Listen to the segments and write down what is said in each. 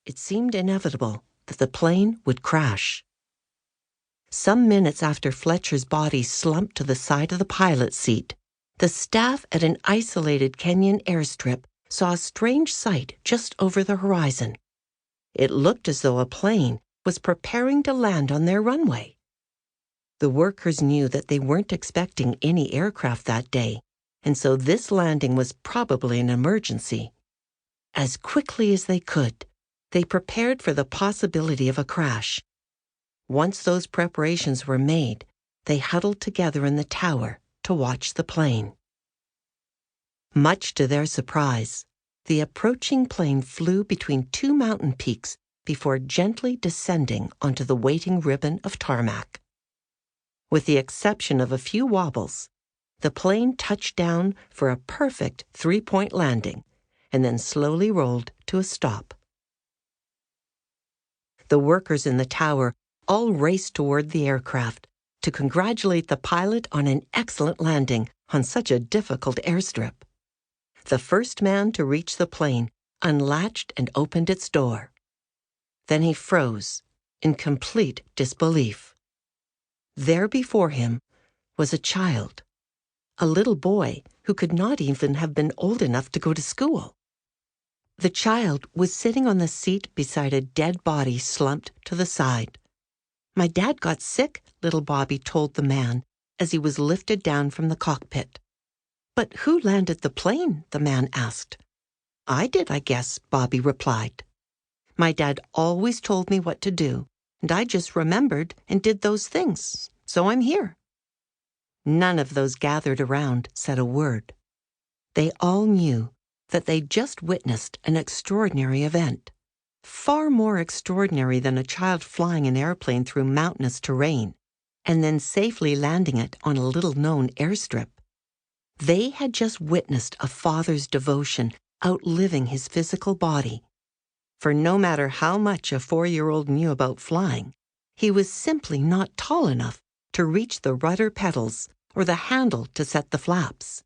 it seemed inevitable that the plane would crash. Some minutes after Fletcher's body slumped to the side of the pilot's seat, the staff at an isolated Kenyan airstrip saw a strange sight just over the horizon. It looked as though a plane was preparing to land on their runway. The workers knew that they weren't expecting any aircraft that day, and so this landing was probably an emergency. As quickly as they could, they prepared for the possibility of a crash. Once those preparations were made, they huddled together in the tower to watch the plane. Much to their surprise, the approaching plane flew between two mountain peaks before gently descending onto the waiting ribbon of tarmac. With the exception of a few wobbles, the plane touched down for a perfect three-point landing and then slowly rolled to a stop. The workers in the tower all raced toward the aircraft to congratulate the pilot on an excellent landing on such a difficult airstrip. The first man to reach the plane unlatched and opened its door. Then he froze in complete disbelief. There before him was a child, a little boy who could not even have been old enough to go to school. The child was sitting on the seat beside a dead body slumped to the side. "My dad got sick," little Bobby told the man as he was lifted down from the cockpit. "But who landed the plane?" the man asked. "I did, I guess," Bobby replied. "My dad always told me what to do, and I just remembered and did those things, so I'm here." None of those gathered around said a word. They all knew that they'd just witnessed an extraordinary event, far more extraordinary than a child flying an airplane through mountainous terrain and then safely landing it on a little-known airstrip. They had just witnessed a father's devotion outliving his physical body. For no matter how much a 4-year-old knew about flying, he was simply not tall enough to reach the rudder pedals or the handle to set the flaps.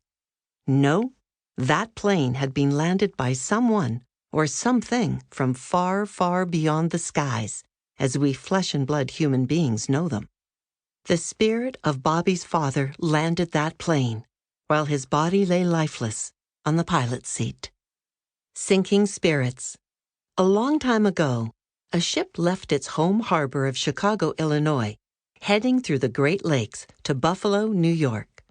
No, that plane had been landed by someone or something from far, far beyond the skies, as we flesh-and-blood human beings know them. The spirit of Bobby's father landed that plane, while his body lay lifeless on the pilot's seat. Sinking spirits. A long time ago, a ship left its home harbor of Chicago, Illinois, heading through the Great Lakes to Buffalo, New York.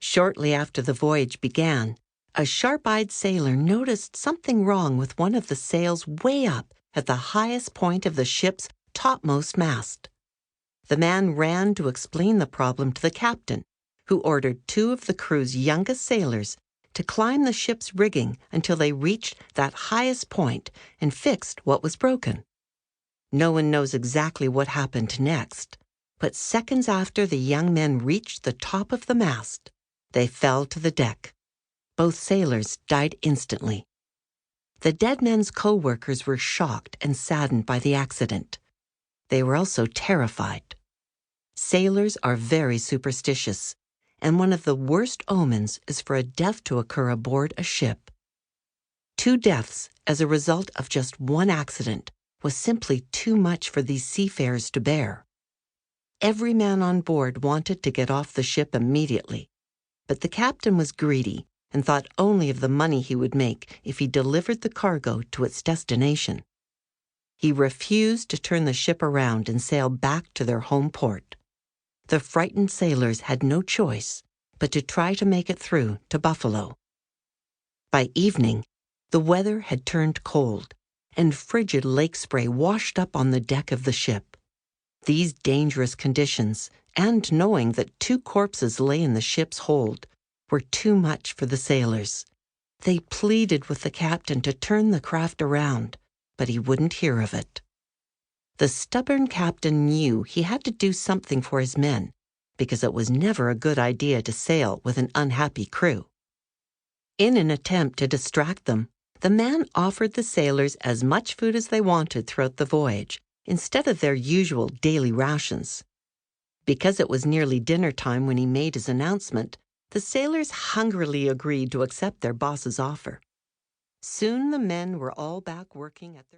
Shortly after the voyage began, a sharp-eyed sailor noticed something wrong with one of the sails way up at the highest point of the ship's topmost mast. The man ran to explain the problem to the captain, who ordered 2 of the crew's youngest sailors to climb the ship's rigging until they reached that highest point and fixed what was broken. No one knows exactly what happened next, but seconds after the young men reached the top of the mast, they fell to the deck. Both sailors died instantly. The dead men's co-workers were shocked and saddened by the accident. They were also terrified. Sailors are very superstitious, and one of the worst omens is for a death to occur aboard a ship. 2 deaths as a result of just one accident was simply too much for these seafarers to bear. Every man on board wanted to get off the ship immediately, but the captain was greedy and thought only of the money he would make if he delivered the cargo to its destination. He refused to turn the ship around and sail back to their home port. The frightened sailors had no choice but to try to make it through to Buffalo. By evening, the weather had turned cold, and frigid lake spray washed up on the deck of the ship. These dangerous conditions, and knowing that 2 corpses lay in the ship's hold, were too much for the sailors. They pleaded with the captain to turn the craft around, but he wouldn't hear of it. The stubborn captain knew he had to do something for his men, because it was never a good idea to sail with an unhappy crew. In an attempt to distract them, the man offered the sailors as much food as they wanted throughout the voyage, instead of their usual daily rations. Because it was nearly dinner time when he made his announcement, the sailors hungrily agreed to accept their boss's offer. Soon the men were all back working at their